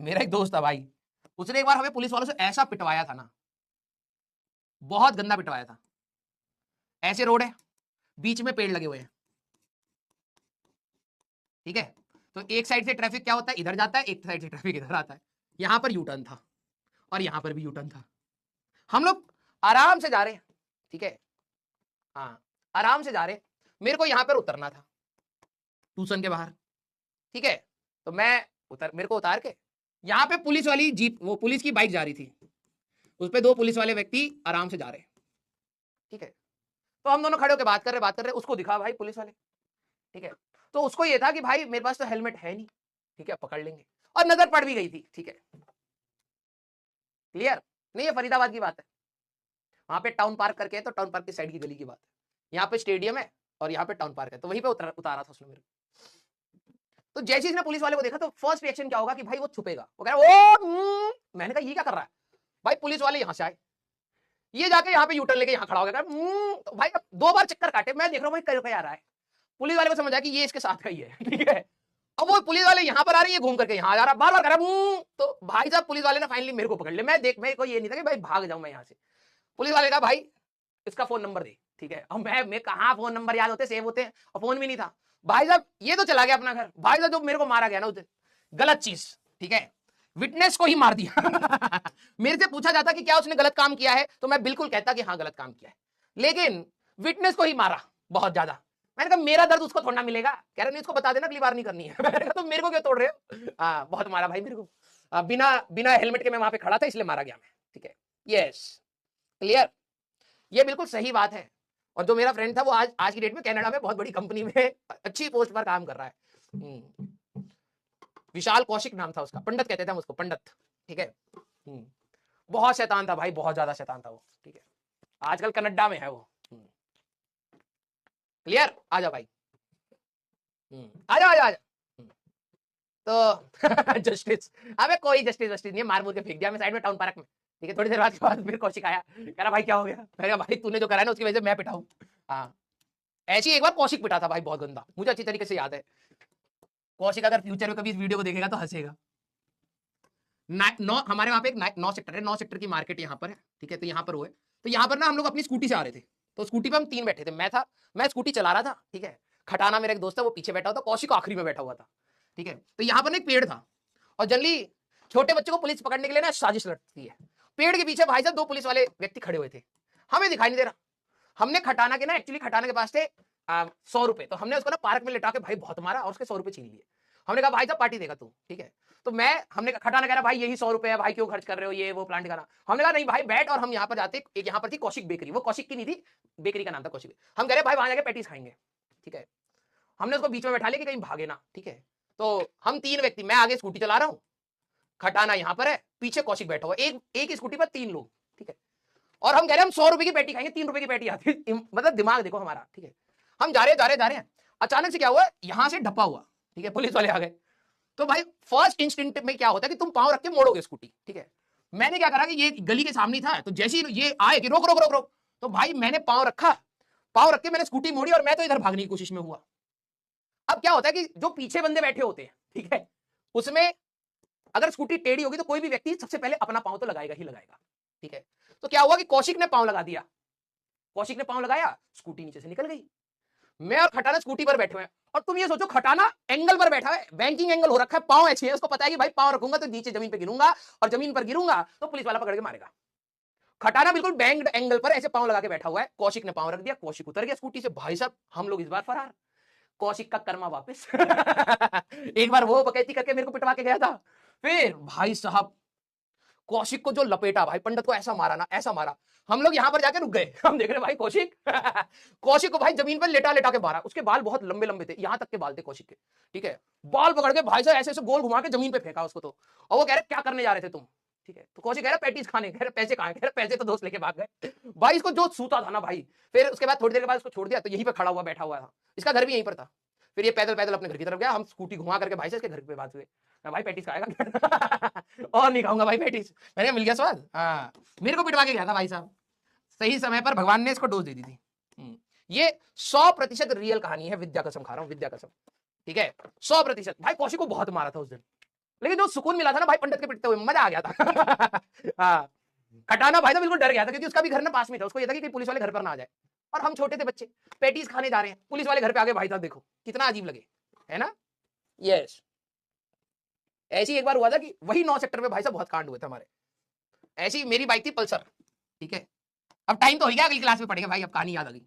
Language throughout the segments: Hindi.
मेरा एक दोस्त था भाई, उसने एक बार हमें पुलिस वालों से ऐसा पिटवाया था ना, बहुत गंदा पिटवाया था। ऐसे रोड है, बीच में पेड़ लगे हुए हैं, ठीक है। तो एक साइड से ट्रैफिक क्या होता है, इधर जाता है, एक साइड से ट्रैफिक इधर आता है। यहां पर यू टर्न था और यहां पर भी यू टर्न था। हम लोग आराम से जा रहे हैं, ठीक है, हाँ आराम से जा रहे हैं। मेरे को यहां पर उतरना था ट्यूशन के बाहर, ठीक है। तो मेरे को उतार के यहां पे पुलिस वाली जीप, वो पुलिस की बाइक जा रही थी, उस पे दो पुलिस वाले व्यक्ति आराम से जा रहे हैं, ठीक है। तो हम दोनों खड़े होकर बात कर रहे, उसको दिखा भाई पुलिस वाले, ठीक है। तो उसको ये था कि भाई मेरे पास तो हेलमेट है नहीं, ठीक है, पकड़ लेंगे, और नजर पड़ भी गई थी, ठीक है। क्लियर? नहीं, ये फरीदाबाद की बात है। वहां पे टाउन पार्क करके है, तो टाउन पार्क की साइड की गली की बात है। यहाँ पे स्टेडियम है और यहाँ पे टाउन पार्क है, तो वहीं पे उतारा था उसने मेरे को। तो जैसे इसने पुलिस वाले को देखा, तो फर्स्ट रिएक्शन क्या होगा कि भाई वो छुपेगा, वो कह रहा ओ मैंने कहा ये क्या कर रहा है भाई। पुलिस वाले यहां से आए, ये जाके यहाँ पे यूटर्न लेके यहाँ खड़ा हो गया। तो भाई अब 2 बार चक्कर काटे, मैं देख रहा हूँ भाई कर क्या रहा है। पुलिस वाले को समझ आया कि ये इसके साथ का ही है, ठीक है। अब वो पुलिस वाले यहाँ पर आ रही है, घूम करके यहाँ जा रहा, बार बार कर रहा। तो भाई साहब पुलिस वाले ने फाइनली मेरे को पकड़ लिया। मेरे को ये नहीं था कि भाई भाग जाऊं मैं यहाँ से। पुलिस वाले का भाई इसका फोन नंबर दे, ठीक है। अब मैं कहाँ फोन नंबर याद होते, सेव होते हैं, और फोन भी नहीं था। भाई साहब ये तो चला गया अपना घर। भाई साहब जो मेरे को मारा गया ना उसे, गलत चीज, ठीक है, विटनेस को ही मार दिया। मेरे से पूछा जाता कि क्या उसने गलत काम किया है, तो मैं बिल्कुल कहता कि हाँ गलत काम किया है, लेकिन विटनेस को ही मारा बहुत ज्यादा। मैंने कहा मेरा दर्द उसको थोड़ा मिलेगा। कह रहे नहीं, उसको बता देना अगली बार नहीं करनी है। मैंने कहा तो मेरे को क्यों तोड़ रहे हो? बहुत मारा भाई मेरे को। बिना बिना हेलमेट के मैं वहां पे खड़ा था, इसलिए मारा गया मैं, ठीक है। Yes, clear? ये बिल्कुल सही बात है। और जो मेरा फ्रेंड था वो आज आज की डेट में कनाडा में बहुत बड़ी कंपनी में अच्छी पोस्ट पर काम कर रहा है। विशाल कौशिक नाम था उसका, पंडित कहते थे हम उसको, पंडित, ठीक है। बहुत शैतान था भाई, बहुत ज्यादा शैतान था वो, ठीक है। आजकल कनाडा में है वो। क्लियर? आजा भाई, आजा आजा आजा। तो जस्टिस, अबे कोई जस्टिस वस्टिस नहीं है, मार मुर के फेंक दिया मैं साइड में टाउन पार्क में, ठीक है। थोड़ी देर बाद फिर कौशिक आया, कह रहा भाई क्या हो गया। मैंने कहा भाई तूने जो करा है ना उसकी वजह से मैं पिटा हूं। हाँ, ऐसी एक बार कौशिक पिटा था भाई, बहुत गंदा, मुझे अच्छी तरीके से याद है। कौशिक अगर फ्यूचर में कभी इस वीडियो को देखेगा तो हंसेगा। हमारे वहां पे एक 9 सेक्टर है, 9 सेक्टर की मार्केट यहाँ पर है, ठीक है। तो यहाँ पर वो है, तो यहाँ पर ना हम लोग अपनी स्कूटी से आ रहे थे। तो स्कूटी पे हम 3 बैठे थे, मैं स्कूटी चला रहा था, ठीक है। खटाना मेरा एक दोस्त है, वो पीछे बैठा हुआ था, कौशिक आखिरी में बैठा हुआ था, ठीक है। तो यहाँ पर ना एक पेड़ था, और जनरली छोटे बच्चों को पुलिस पकड़ने के लिए ना साजिश रचती है। पेड़ के पीछे भाई साहब 2 पुलिस वाले व्यक्ति खड़े हुए थे, हमें दिखाई नहीं दे रहा। हमने खटाना के ना, एक्चुअली खटाना के पास थे 100 रुपए, तो हमने उसको ना पार्क में लिटा के भाई बहुत मारा और उसके 100 रुपए छीन लिए। हमने कहा भाई साहब पार्टी देगा तू, ठीक है। तो हमने खटाना कह रहा भाई यही 100 रुपए है भाई, क्यों खर्च कर रहे हो, ये वो प्लांट का। हमने कहा नहीं भाई बैठ, और हम यहाँ पर जाते, एक यहाँ पर थी कौशिक बेकरी, वो कौशिक की नहीं थी, बेकरी का नाम था कौशिक। हम कह रहे भाई वहां जाके पैटीज खाएंगे, ठीक है। हमने उसको बीच में बैठा लिया कि कहीं भागे ना, ठीक है। तो हम 3 व्यक्ति, मैं आगे स्कूटी चला रहा हूँ, खटाना यहाँ पर है, पीछे कौशिक बैठा हुआ, एक ही स्कूटी पर 3 लोग, ठीक है। और हम कह रहे हैं हम 100 रुपए की पैटी खाएंगे, 3 रुपए की पैटी आती है, मतलब दिमाग देखो हमारा, ठीक है। हम जा रहे हैं, अचानक से क्या हुआ, यहां से ढप्पा हुआ, ठीक है, पुलिस वाले आ गए। तो भाई फर्स्ट इंस्टिंक्ट में क्या होता है कि तुम पांव रख के मोड़ोगे स्कूटी, ठीक है। मैंने क्या करा कि ये गली के सामने था, तो जैसे ही ये आए कि रोक रोक रोक रोक, तो भाई मैंने पांव रखा, पांव रख के मैंने स्कूटी मोड़ी, और मैं तो इधर भागने की कोशिश में हुआ। अब क्या होता है कि जो पीछे बंदे बैठे होते हैं, ठीक है, उसमें अगर स्कूटी टेढ़ी होगी तो कोई भी व्यक्ति सबसे पहले अपना पांव तो लगाएगा ही लगाएगा, ठीक है। तो क्या हुआ कि कौशिक ने पांव लगा दिया, कौशिक ने पांव लगाया, स्कूटी नीचे से निकल गई। मैं और खटाना स्कूटी पर बैठे हुए हैं, और तुम ये सोचो खटाना एंगल पर बैठा है, बैंकिंग एंगल हो रखा है, पांव ऐसे है, उसको पता है कि भाई पांव रखूंगा तो नीचे जमीन पे गिरूंगा, और जमीन पर गिरूंगा तो पुलिस वाला पकड़ के मारेगा। खटाना बिल्कुल बैंक्ड एंगल पर ऐसे पांव लगा के बैठा हुआ है, कौशिक ने पांव रख दिया, कौशिक उतर गया स्कूटी से। भाई साहब हम लोग इस बार फरार, कौशिक का कर्मा वापस। एक बार वो बकैती करके मेरे को पिटवा के गया था, फिर भाई साहब कौशिक को जो लपेटा भाई, पंडित को ऐसा मारा ना, ऐसा मारा। हम लोग यहां पर जाके रुक गए, हम देख रहे भाई कौशिक। कौशिक को भाई जमीन पर लेटा लेटा के मारा, उसके बाल बहुत लंबे लंबे थे, यहां तक के बाल थे कौशिक के, ठीक है। बाल पकड़ के भाई साहब ऐसे ऐसे गोल घुमा के जमीन पे फेंका उसको। तो और वो कह रहे क्या करने जा रहे थे तुम, ठीक है। तो कौशिक कह रहा पैटीज खाने, कह रहे पैसे कहां, कह रहे पैसे तो दोस्त लेके भाग गए। भाई इसको जो सूता था ना भाई, फिर उसके बाद थोड़ी देर के बाद उसको छोड़ दिया, तो यहीं पे खड़ा हुआ बैठा हुआ था, इसका घर भी यहीं पर था। फिर ये पैदल पैदल अपने घर की तरफ गया, हम स्कूटी घुमा करके भाई से इसके घर पे बात हुए, भाई पैटीज खाएगा। और नहीं खाऊंगा भाई पैटीज। मैंने मिल गया स्वाद, हाँ। मेरे को पिटवा के गया था भाई साहब, सही समय पर भगवान ने इसको डोज दे दी थी। ये 100% रियल कहानी है, विद्या कसम खा रहा हूं, विद्या कसम, ठीक है। 100% भाई कौशिक को बहुत मारा था उस दिन, लेकिन जो सुकून मिला था ना भाई पंडित के पिटते हुए, मजा आ गया था। हाँ, खटाना भाई तो बिल्कुल डर गया था, क्योंकि उसका भी घर ना पास में था, उसको ये था कि पुलिस वाले घर पर ना आ जाए, और हम छोटे थे बच्चे, पेटीज खाने जा रहे हैं, पुलिस वाले घर पे आगे, भाई साहब देखो कितना अजीब लगे, है ना। यस, ऐसी एक बार हुआ था कि वही 9 सेक्टर में भाई साहब बहुत कांड हुए थे हमारे। ऐसी मेरी बाइक थी पल्सर, ठीक है, अब टाइम तो हो गया, अगली क्लास में पढ़ेंगे भाई, अब कहानी याद आ गई,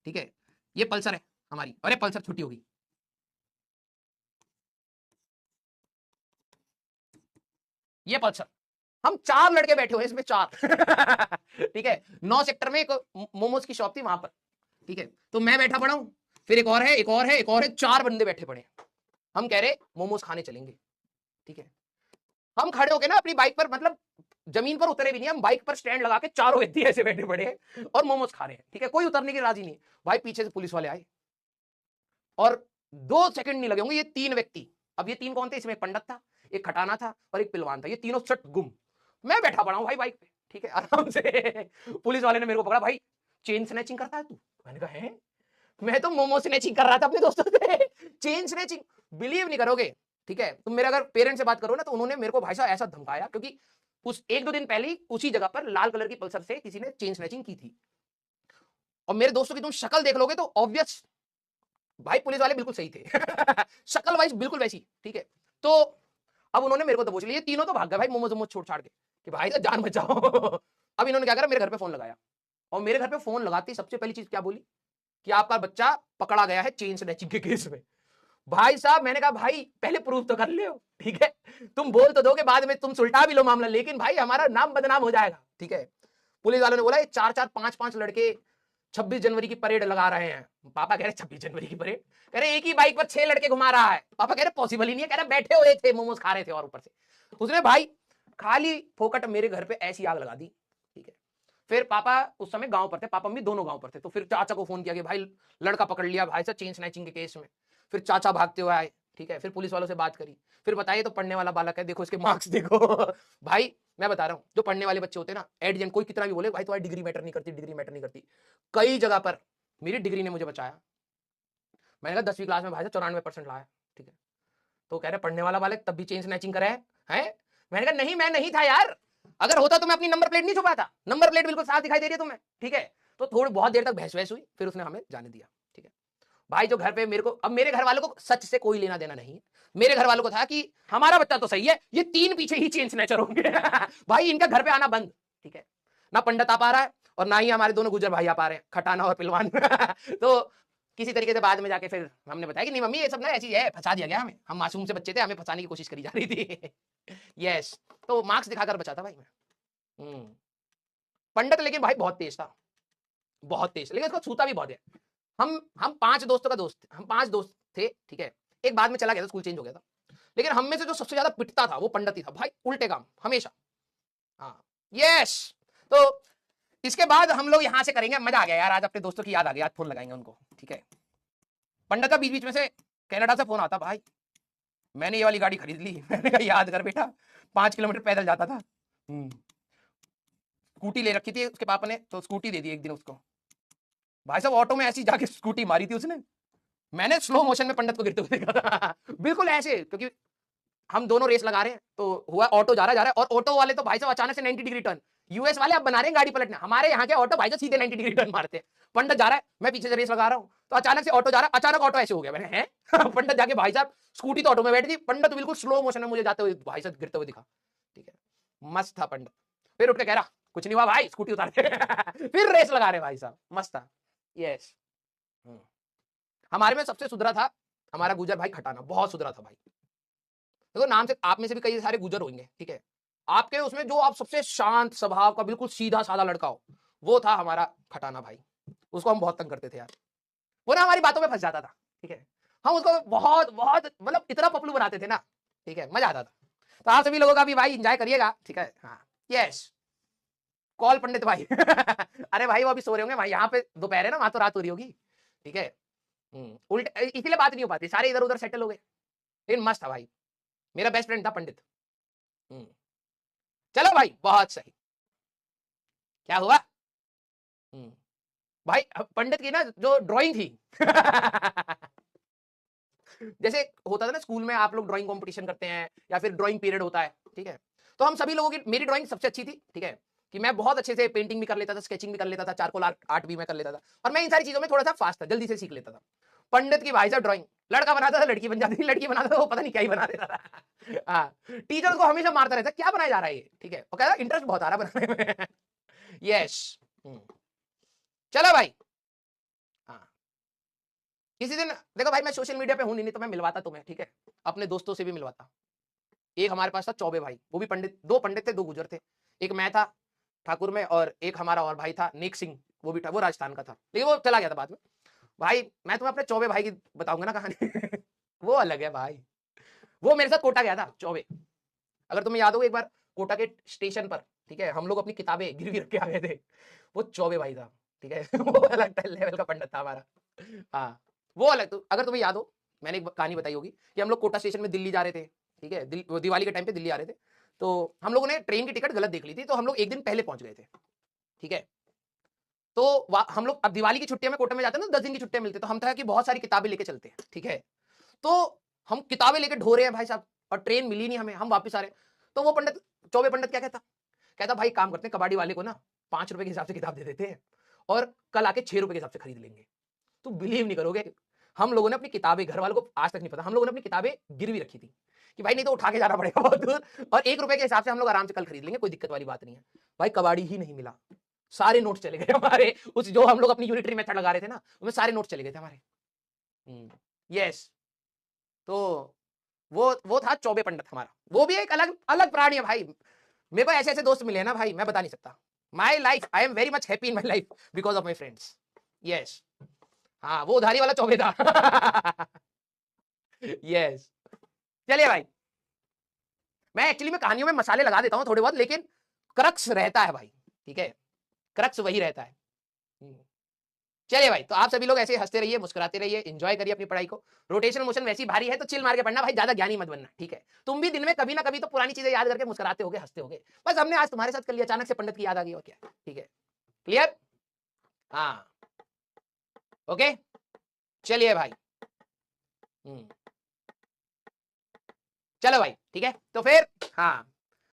ठीक है। ये पल्सर है हमारी, अरे पल्सर छुट्टी होगी, ये पल्सर, हम 4 लड़के बैठे हुए इसमें, 4। ठीक है, 9 सेक्टर में एक मोमोज की शॉप थी वहां पर, ठीक है, तो मैं बैठा पड़ा हूं, फिर एक और है, एक और है, एक और है, 4 बंदे बैठे पड़े, हम कह रहे मोमोज खाने चलेंगे, ठीक है। हम खड़े होके ना अपनी बाइक पर, मतलब जमीन पर उतरे भी नहीं, हम बाइक पर स्टैंड लगा के चारों व्यक्ति ऐसे बैठे पड़े हैं और मोमोज खा रहे हैं, ठीक है, कोई उतरने की राजी नहीं। भाई पीछे से पुलिस वाले आए, और 2 सेकंड नहीं लगे होंगे, ये 3 व्यक्ति, अब ये 3 कौन थे, इसमें एक पंडित था, एक खटाना था और एक पिलवान था, ये तीनों सट गुम। मैं बैठा पड़ा हूं भाई बाइक पे, ठीक है, आराम से। पुलिस वाले ने मेरे को पकड़ा, भाई चेन स्नैचिंग करता है तू? मैंने कहा है, मैं तो मोमो स्नैचिंग कर रहा था अपने दोस्तों से। चेन स्नैचिंग, बिलीव नहीं करोगे, ठीक है, तुम मेरे अगर पेरेंट्स से बात करो ना, तो उन्होंने मेरे को भाई साहब ऐसा धमकाया, क्योंकि उस 1-2 दिन पहले ही उसी जगह पर लाल कलर की पल्सर से किसी ने चेन स्नैचिंग की थी, और मेरे दोस्तों की तुम शक्ल देख लोगे तो ऑब्वियस, भाई पुलिस वाले बिल्कुल सही थे। शक्ल वाइज बिल्कुल वैसी, ठीक है। तो अब उन्होंने मेरे को दबोच लिया, ये तीनों तो भाग गए भाई मोमोज मोमोज छोड़ छाड़ के, कि भाई तो जान बचाओ। अब इन्होंने क्या करा, मेरे घर पे फोन लगाया, और मेरे घर पे फोन लगाते ही सबसे पहली चीज क्या बोली, कि आपका बच्चा पकड़ा गया है चेन स्नैचिंग के केस में। भाई साहब मैंने कहा भाई पहले प्रूफ तो कर ले, ठीक है, तुम बोल तो दोगे, बाद में तुम सुलटा भी लो मामला, लेकिन भाई हमारा नाम बदनाम हो जाएगा, ठीक है। पुलिस वालों ने बोला ये 4-4 5-5 लड़के 26 जनवरी की परेड लगा रहे हैं। पापा कह रहे 26 जनवरी की परेड, कह रहे एक ही बाइक पर 6 लड़के घुमा रहा है। पापा कह रहे पॉसिबल ही नहीं है, कह रहे बैठे हुए थे मोमोज खा रहे थे, और ऊपर से उसने भाई खाली फोकट मेरे घर पे ऐसी आग लगा दी, ठीक है। फिर पापा उस समय गांव पर थे, पापा मम्मी दोनों गांव पर थे, तो फिर चाचा को फोन किया कि भाई लड़का पकड़ लिया भाई साहब चेन स्नैचिंग के केस में। फिर चाचा भागते हुए आए, ठीक है, फिर पुलिस वालों से बात करी, फिर बताइए तो पढ़ने वाला बालक है, देखो इसके मार्क्स देखो। भाई मैं बता रहा हूँ, जो पढ़ने वाले बच्चे होते हैं ना, एट कोई कितना भी बोले भाई तुम्हारी डिग्री मैटर नहीं करती, डिग्री मैटर नहीं करती, कई जगह पर मेरी डिग्री ने मुझे बचाया। मैंने कहा 10वीं क्लास में भाई 94% लाया, ठीक है, तो कह रहे पढ़ने वाला बालक तब भी चेन स्नैचिंग करे है। मैंने कहा नहीं मैं नहीं था यार, अगर होता तो मैं अपनी नंबर प्लेट नहीं छुपाता, नंबर प्लेट बिल्कुल साफ दिखाई दे रही है तुम्हें, ठीक है। तो थोड़ी बहुत देर तक बहस वहस हुई, फिर उसने हमें जाने दिया, ठीक है। भाई जो घर पे मेरे को, अब मेरे घर वालों को सच से कोई लेना देना नहीं है, मेरे घर वालों को था कि हमारा बच्चा तो सही है, ये 3 पीछे ही चेन स्नैचर होंगे। भाई इनका घर पे आना बंद, ठीक है, ना पंडित आ पा रहा है और ना ही हमारे दोनों गुजर भाई आ पा रहे हैं, खटाना और पिलवान। तो किसी तरीके से बाद में जाके फिर हमने बताया कि नहीं मम्मी ये सब ना ऐसी है, फंसा दिया गया हमें, हम मासूम से बच्चे थे, हमें फंसाने की कोशिश करी जा रही थी। यस, तो मार्क्स दिखाकर बचा था भाई मैं। पंडित लेकिन भाई बहुत तेज था, बहुत तेज, लेकिन उसको छूता भी बहुत है। हम 5 दोस्तों का दोस्त, हम 5 दोस्त थे, ठीक है, एक बाद में चला गया था, स्कूल चेंज हो गया था, लेकिन हम में से जो सबसे ज्यादा पिटता था वो पंडित ही था भाई, उल्टे काम हमेशा। हाँ, यस। तो इसके बाद हम लोग यहां से करेंगे, मजा आ गया यार, आज अपने दोस्तों की याद आ गई, आज फोन लगाएंगे उनको, ठीक है। पंडित का बीच बीच में से कनाडा से फोन आता, भाई मैंने ये वाली गाड़ी खरीद ली। मैंने कहा याद कर बेटा, 5 किलोमीटर पैदल जाता था। स्कूटी ले रखी थी उसके पापा ने, तो स्कूटी दे दी एक दिन उसको। भाई साहब ऑटो में ऐसी जाके स्कूटी मारी थी उसने, मैंने स्लो मोशन में पंडित को गिरते हुए देखा था। बिल्कुल ऐसे, क्योंकि हम दोनों रेस लगा रहे हैं, तो हुआ ऑटो जा रहा है, और ऑटो वाले तो भाई साहब अचानक से 90 डिग्री टर्न, यूएस वाले अब बना रहे हैं गाड़ी पलटना, हमारे यहाँ के ऑटो भाई साहब सीधे 90 डिग्री टर्न मारते हैं। पंडित जा रहा है, मैं पीछे से रेस लगा रहा हूँ, तो अचानक से ऑटो जा रहा है, अचानक ऑटो ऐसे हो गया, मैंने हैं। पंडित जाके भाई साहब स्कूटी तो ऑटो में बैठी थी, पंडित बिल्कुल स्लो मोशन में मुझे जाते हुए भाई साहब गिरते हुए दिखा, ठीक है, मस्त था पंडित। फिर उठ के कह रहा कुछ नहीं हुआ भाई, स्कूटी उतार दे। फिर रेस लगा रहे भाई साहब, मस्त था। यस, हमारे में सबसे सुधरा था हमारा गुजर भाई खटाना, बहुत सुधरा था भाई। देखो नाम से आप में से भी कई सारे गुजर होंगे, ठीक है, आपके उसमें जो आप सबसे शांत स्वभाव का बिल्कुल सीधा साधा लड़का हो, वो था हमारा खटाना भाई। उसको हम बहुत तंग करते थे यार, वो ना हमारी बातों में फंस जाता था, ठीक है, हम उसको बहुत बहुत मतलब इतना पपलू बनाते थे ना, ठीक है, मजा आता था। तो आप सभी लोगों का भी भाई एंजॉय करिएगा, ठीक है। हाँ, यस, कॉल पंडित भाई। अरे भाई वो अभी सो रहे होंगे भाई, यहाँ पे दोपहर है ना, वहां तो रात हो रही होगी, ठीक है। उल्ट इसीलिए बात नहीं हो पाती, सारे इधर उधर सेटल हो गए, लेकिन मस्त था भाई, मेरा बेस्ट फ्रेंड था पंडित। चलो भाई बहुत सही, क्या हुआ? भाई पंडित की ना जो ड्राइंग थी, जैसे होता था ना स्कूल में, आप लोग ड्राइंग कंपटीशन करते हैं या फिर ड्राइंग पीरियड होता है, ठीक है, तो हम सभी लोगों की, मेरी ड्राइंग सबसे अच्छी थी, ठीक है, कि मैं बहुत अच्छे से पेंटिंग भी कर लेता था, स्केचिंग भी कर लेता था, चारकोल आर्ट आर्ट भी मैं कर लेता था, और मैं इन सारी चीजों में थोड़ा सा फास्ट था, जल्दी से सीख लेता था। पंडित की भाई साहब ड्राइंग, लड़का बनाता था लड़की बन जाती थी, लड़की बनाता था वो पता नहीं क्या ही बना देता था। हाँ, टीचर को हमेशा मारता रहता, क्या बनाया जा रहा है ये, ठीक है, वो कहता इंटरेस्ट बहुत आ रहा है बनाने में। यस। चलो भाई। हाँ, किसी दिन देखो भाई, मैं सोशल मीडिया पे हूं नहीं तो मैं मिलवाता तुम्हें, ठीक है, अपने दोस्तों से भी मिलवाता। एक हमारे पास था चौबे भाई, वो भी पंडित, दो पंडित थे, दो गुजर थे। एक मैं था ठाकुर में, और एक हमारा और भाई था नेक सिंह, वो भी था, वो राजस्थान का था, लेकिन वो चला गया था बाद में। भाई मैं तुम्हें अपने चौबे भाई की बताऊंगा ना कहानी। वो अलग है भाई। वो मेरे साथ कोटा गया था चौबे, अगर तुम्हें याद हो एक बार कोटा के स्टेशन पर, ठीक है, हम लोग अपनी किताबें गिरवी रख के आ गए थे, वो चौबे भाई था, ठीक है। वो अलग लेवल का पंडित था हमारा। हाँ, वो अलग। तो अगर तुम्हें याद हो, मैंने एक कहानी बताई होगी कि हम लोग कोटा स्टेशन में दिल्ली जा रहे थे, ठीक है, दिवाली के टाइम पे दिल्ली आ रहे थे, तो हम लोगों ने ट्रेन की टिकट गलत देख ली थी, तो हम लोग एक दिन पहले पहुंच गए थे, ठीक है। तो हम लोग अब दिवाली की छुट्टियां में कोटा में जाते हैं ना, 10 दिन की छुट्टियां मिलती है, तो हम था कि बहुत सारी किताबें लेके चलते हैं, ठीक है। तो हम किताबें लेके ढो रहे हैं भाई साहब, और ट्रेन मिली नहीं हमें, हम वापस आ रहे हैं। तो वो पंडित, चौबे पंडित क्या कहता, कहता भाई काम करते हैं, कबाड़ी वाले को ना 5 रुपए के हिसाब से किताब दे देते हैं, और कल आके 6 रुपए के हिसाब से खरीद लेंगे। तो बिलीव नहीं करोगे, हम लोगों ने अपनी किताबें, घर वालों को आज तक नहीं पता, हम लोगों ने अपनी किताबें गिरवी रखी थी कि भाई नहीं तो उठा के जाना पड़ेगा बहुत दूर, और 1 रुपए के हिसाब से हम लोग आराम से कल खरीद लेंगे, कोई दिक्कत वाली बात नहीं है। भाई कबाड़ी ही नहीं मिला, सारे नोट चले गए हमारे, उस जो हम लोग अपनी यूनिटरी मेथड लगा रहे थे ना, उसमें सारे नोट चले गए थे हमारे। यस। तो वो था चौबे पंडित हमारा, वो भी एक अलग अलग प्राणी है भाई। मेरे को ऐसे ऐसे दोस्त मिले हैं ना भाई, मैं बता नहीं सकता। My life, I am very much happy in my life because of my friends. Yes. हाँ, वो उधारी वाला चौबे था। यस। चलिए भाई, मैं एक्चुअली में कहानियों में मसाले लगा देता हूँ थोड़े बहुत, लेकिन क्रक्स रहता है भाई, ठीक है, क्रक्स वही रहता है। चलिए भाई, तो आप सभी लोग ऐसे हंसते रहिए, मुस्कुराते रहिए, एंजॉय करिए अपनी पढ़ाई को। रोटेशन मोशन वैसी भारी है तो चिल मार के पढ़ना भाई, ज्यादा ज्ञानी मत बनना, ठीक है। तुम भी दिन में कभी ना कभी तो पुरानी चीजें याद करके मुस्कुराते होगे, हंसते होगे। बस हमने आज तुम्हारे साथ कर लिया, अचानक से पंडित की याद आ गई और क्या, ठीक है। क्लियर? हाँ। ओके, चलिए भाई। चलो भाई, ठीक है, तो फिर हाँ,